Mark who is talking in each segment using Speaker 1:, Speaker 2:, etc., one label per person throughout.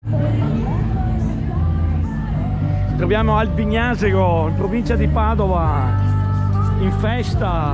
Speaker 1: Ci troviamo al Bignasego, in provincia di Padova, in festa.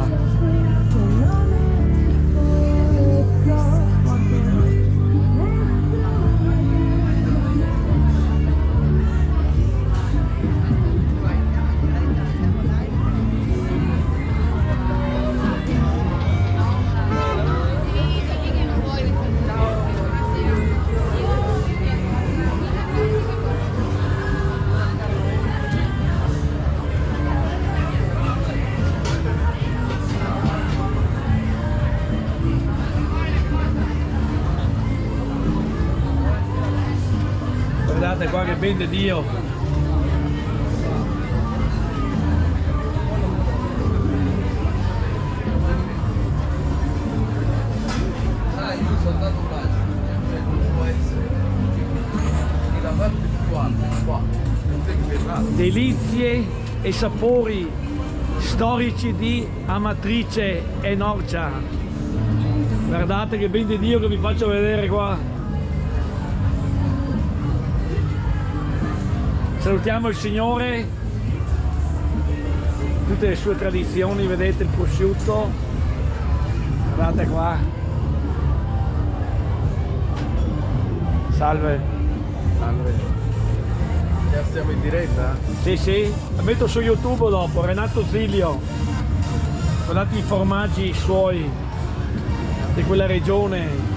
Speaker 1: Guardate qua che vende Dio.
Speaker 2: Io sono andato là, non può essere la parte più alta, qua.
Speaker 1: Delizie e sapori storici di Amatrice e Norcia. Guardate che vende Dio che vi faccio vedere qua. Salutiamo il Signore, tutte le sue tradizioni, vedete il prosciutto, guardate qua. Salve.
Speaker 2: Salve. Già stiamo in diretta?
Speaker 1: Sì, sì, la metto su YouTube dopo, Renato Zilio. Guardate i formaggi suoi di quella regione.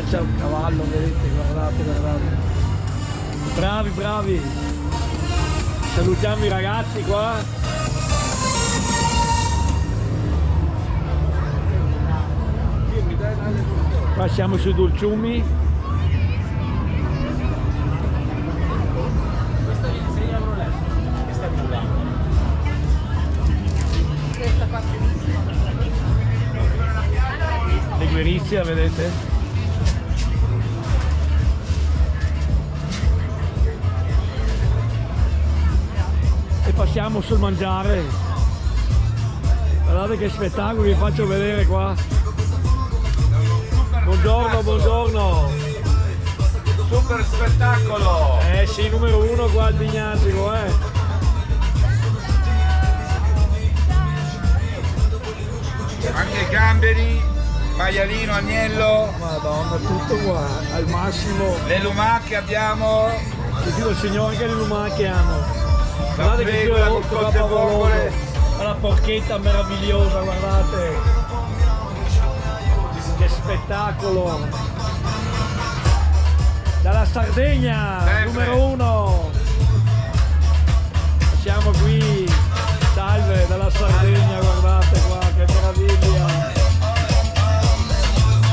Speaker 1: C'è un cavallo, vedete, guardate, guardate. Bravi, bravi. Salutiamo i ragazzi qua. Qua siamo sui dolciumi.
Speaker 3: Questa viene 6 euro l'euro, questa è nulla. Questa qua primissima.
Speaker 1: L'Iguerizia, vedete? E passiamo sul mangiare. Guardate che spettacolo vi faccio vedere qua. Buongiorno, buongiorno.
Speaker 2: Super spettacolo!
Speaker 1: Eh sì, numero uno qua al Bignasego,
Speaker 2: Anche gamberi, maialino, agnello,
Speaker 1: Madonna, tutto qua, al massimo.
Speaker 2: le lumache abbiamo,
Speaker 1: Ti dico il Signore che le lumache hanno.
Speaker 2: la
Speaker 1: Guardate che
Speaker 2: fregola
Speaker 1: c'è
Speaker 2: con
Speaker 1: oltre
Speaker 2: cotte
Speaker 1: favoloso.
Speaker 2: vongole.
Speaker 1: La porchetta meravigliosa, guardate. Che spettacolo. Dalla Sardegna,
Speaker 2: Sempre.
Speaker 1: numero uno. Siamo qui. Salve dalla Sardegna, guardate qua, che meraviglia.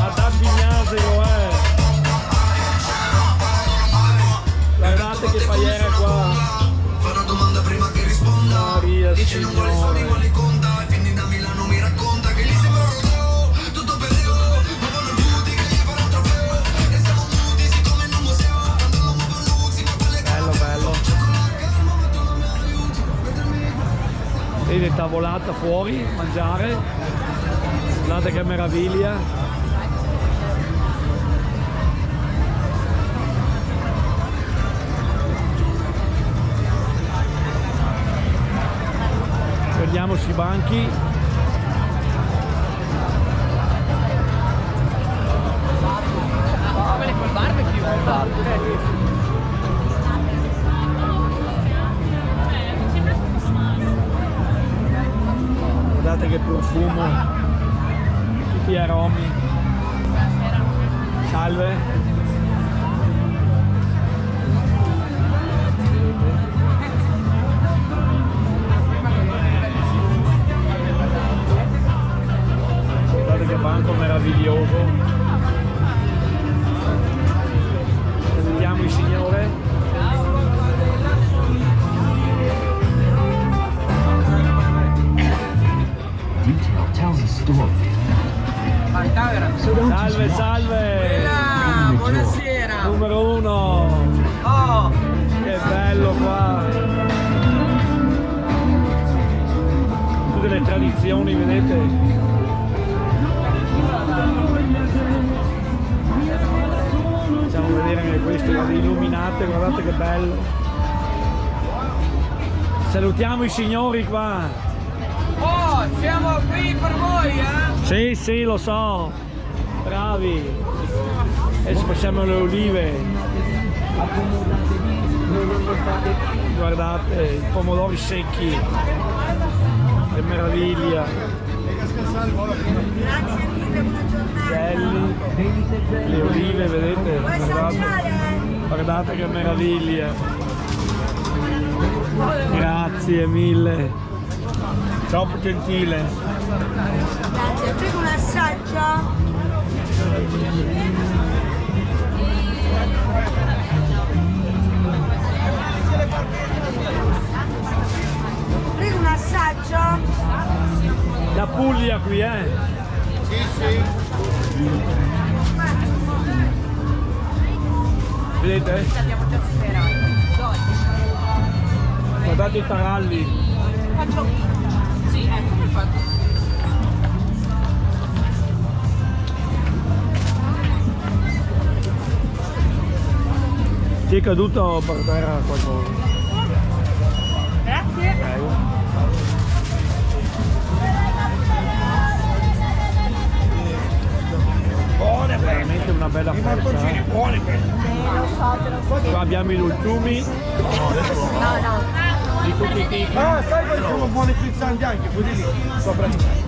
Speaker 1: Ad Ambignasego, Guardate che paiera qua. Maria Signore. Bello, bello. Vedi tavolata fuori, mangiare. Guardate che meraviglia. Prendiamo sui banchi.
Speaker 3: Quelle col barbecue.
Speaker 1: Guardate che profumo, tutti gli aromi. Salve. Guardate che banco meraviglioso. Salutiamo il Signore.
Speaker 4: Detail tells a story.
Speaker 1: Salve, salve!
Speaker 3: Buonasera.
Speaker 1: Numero uno!
Speaker 3: Oh,
Speaker 1: Che bello qua! Tutte le tradizioni, vedete? guardate che bello. Salutiamo i signori qua.
Speaker 3: Oh, siamo qui per voi,
Speaker 1: Sì, sì, lo so. Bravi. Adesso passiamo le olive. Guardate, i pomodori secchi. Che meraviglia. Belli. Le olive, vedete? Guardate che meraviglia. Grazie mille. Troppo gentile.
Speaker 5: Grazie, prego un assaggio. Prego un assaggio.
Speaker 1: La Puglia qui,
Speaker 2: Sì, sì.
Speaker 1: Vedete? Guardate i taralli.
Speaker 3: Sì, ecco, perfetto.
Speaker 1: Ti è caduto per terra qualcosa?
Speaker 5: Grazie.
Speaker 1: Prego. Buone, veramente una bella festa.
Speaker 5: Lo so, te lo so.
Speaker 1: Qua abbiamo i dolciumi
Speaker 5: No, no.
Speaker 1: di tutti i tipi.
Speaker 2: Ah, sai quali sono buoni frizzanti anche? Quelli lì, sopra di me.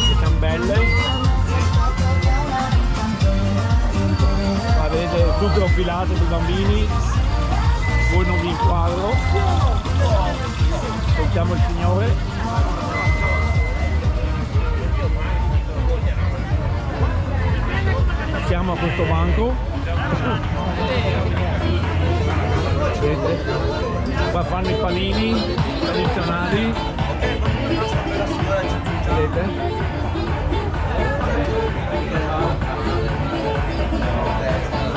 Speaker 1: Le ciambelle. Qua vedete zucchero filato per i bambini. Voi non vi inquadro. Sentiamo il signore. Passiamo a questo banco. Vedete? Qua fanno i panini tradizionali. Vedete?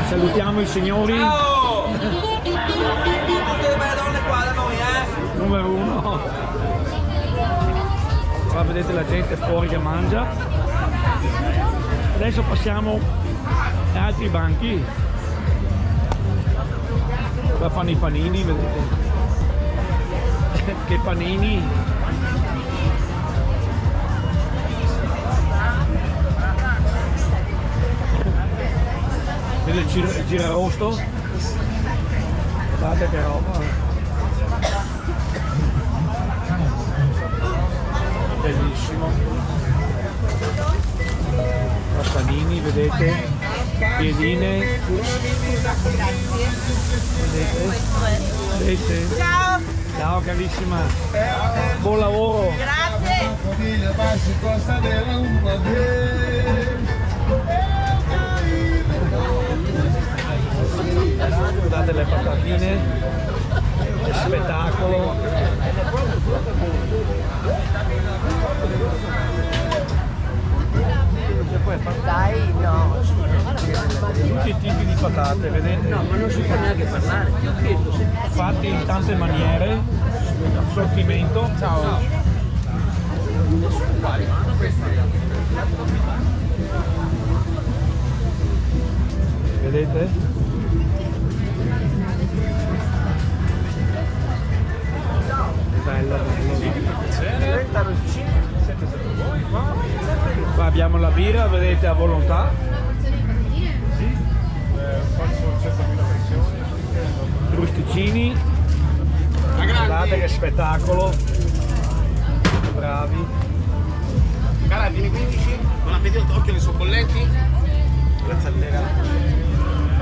Speaker 1: Salutiamo i signori.
Speaker 3: Ciao! Tutte le belle donne qua da noi,
Speaker 1: Numero uno. Qua vedete la gente fuori che mangia. Adesso passiamo ad altri banchi. Qua fanno i panini, vedete? Che panini! Vedete il girarosto? Guardate che roba! Bellissimo! La panini, vedete? Piedine! Vedete? Vedete?
Speaker 5: Ciao.
Speaker 1: Ciao carissima! Buon lavoro!
Speaker 5: Grazie.
Speaker 1: Guardate le patatine, che spettacolo!
Speaker 5: Dai, no.
Speaker 1: Tutti i tipi di patate, vedete?
Speaker 3: Ma non si può neanche parlare. Ti ho chiesto se...
Speaker 1: Fatti in tante maniere, assortimento. Ciao! Vedete? Bello, bello. Qua abbiamo la birra, vedete, a volontà. Crusticini. Guardate che spettacolo. Bravi.
Speaker 2: Cara, tieni 15? Non avete occhio che sono bolletti? Grazie a te,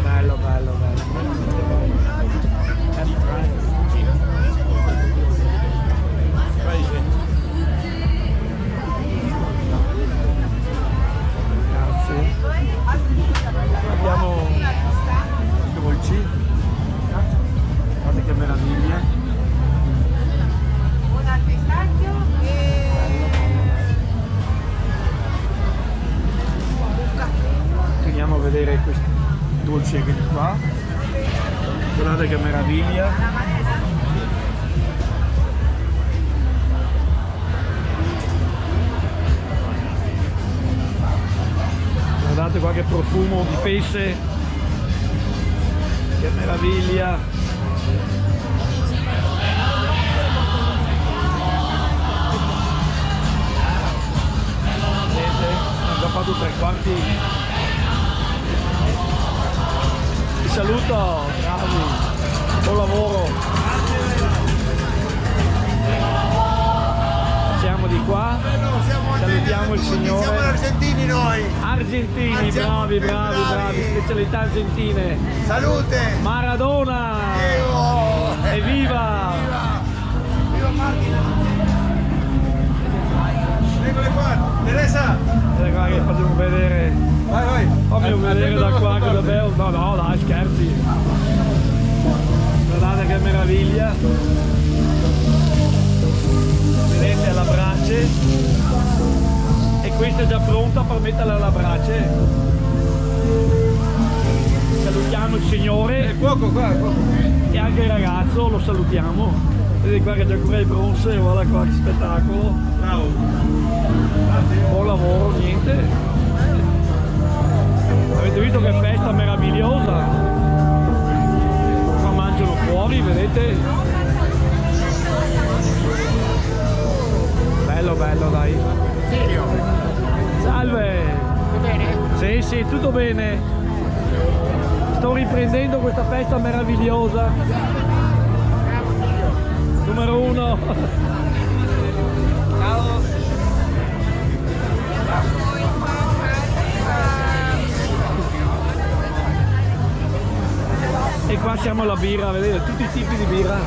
Speaker 1: Bello, bello, bello. Veramente bello. Grazie. profumo di pesce, che meraviglia. Vedete, hanno già fatto 3/4. Vi saluto, bravi, buon lavoro. Siamo di qua, salutiamo il signore.
Speaker 3: Siamo argentini noi.
Speaker 1: Argentini, bravi, specialità argentine.
Speaker 3: Salute.
Speaker 1: Maradona! Evviva!
Speaker 3: Viva Martina. Eccole qua. Teresa.
Speaker 1: Guarda qua che facciamo vedere.
Speaker 3: Vai.
Speaker 1: Fammi vedere da qua cosa bello. No, dai, scherzi. Guardate che meraviglia. Vedete la brace. E questa è già pronta per metterla alla brace. Salutiamo il signore.
Speaker 3: Il cuoco qua.
Speaker 1: E anche il ragazzo lo salutiamo. Vedete qua che c'è ancora il bronze, guarda qua che spettacolo.
Speaker 3: Bravo.
Speaker 1: Buon lavoro, niente. Avete visto che festa meravigliosa? Qua mangiano fuori, vedete? Bello dai. Salve!
Speaker 5: Tutto bene?
Speaker 1: Sì, tutto bene. Sto riprendendo questa festa meravigliosa. Numero 1.
Speaker 5: Ciao.
Speaker 1: E qua siamo alla birra, vedete, tutti i tipi di birra.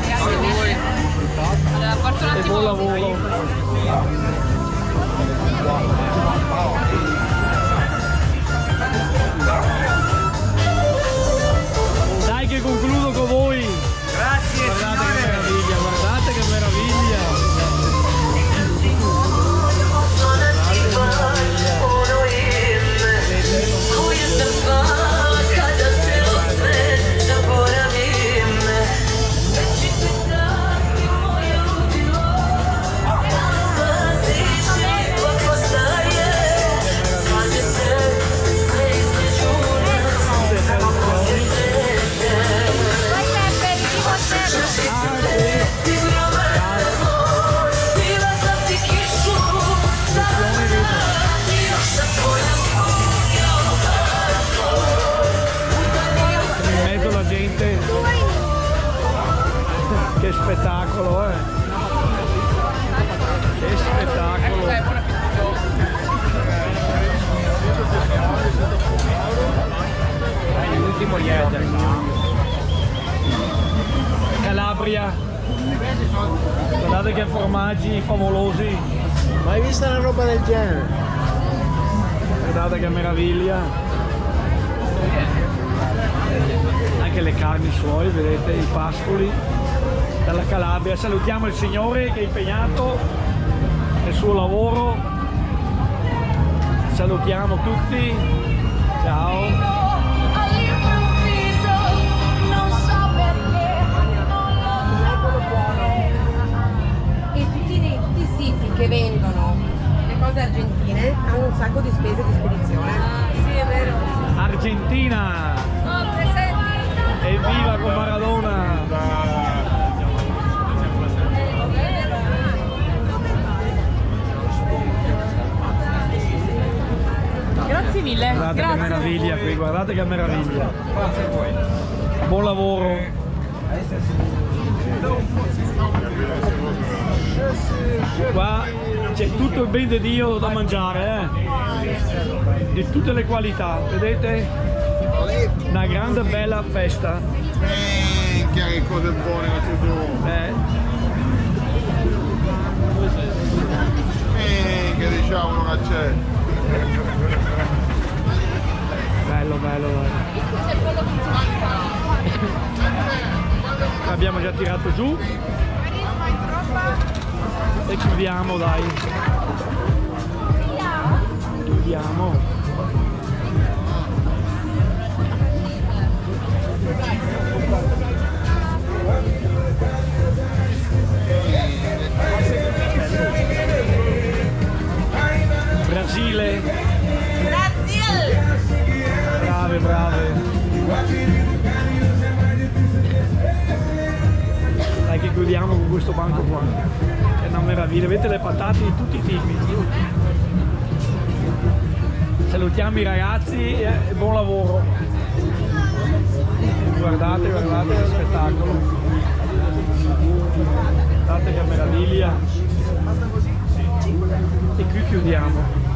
Speaker 5: Grazie a voi. Allora, porto un
Speaker 1: E
Speaker 5: attimo.
Speaker 1: buon lavoro. Dai che concludo con voi.
Speaker 3: Grazie
Speaker 1: Guardate che
Speaker 3: signore.
Speaker 1: meraviglia, guardate che meraviglia. In mezzo alla gente. Che spettacolo, eh! Che spettacolo!
Speaker 3: L'ultimo lievito.
Speaker 1: Calabria. Guardate che formaggi favolosi.
Speaker 3: Mai vista una roba del genere?
Speaker 1: Guardate che meraviglia. Anche le carni suoi, vedete, i pascoli dalla Calabria. Salutiamo il signore che è impegnato nel suo lavoro. Salutiamo tutti. Ciao.
Speaker 6: All'improvviso non so perché non lo so.
Speaker 5: E tutti i siti che vendono le cose argentine hanno un sacco di spese di spedizione.
Speaker 6: Sì, è vero.
Speaker 1: Argentina.
Speaker 6: Oh, presenti.
Speaker 1: Evviva con Maradona.
Speaker 5: Grazie mille.
Speaker 1: Guardate che meraviglia qui, guardate che meraviglia. Buon lavoro. Qua c'è tutto il ben di Dio da mangiare, di tutte le qualità, vedete? Una grande bella festa.
Speaker 3: Minchia che cose buone che ci sono. Minchia diciamo che c'è.
Speaker 1: Bello. L'abbiamo già tirato giù. E chiudiamo, dai. Chiudiamo. Brasile.
Speaker 6: Brasil.
Speaker 1: questo banco qua. È una meraviglia, vedete le patate di tutti i tipi. Salutiamo i ragazzi e buon lavoro. Guardate, guardate che spettacolo. Guardate che meraviglia. E qui chiudiamo.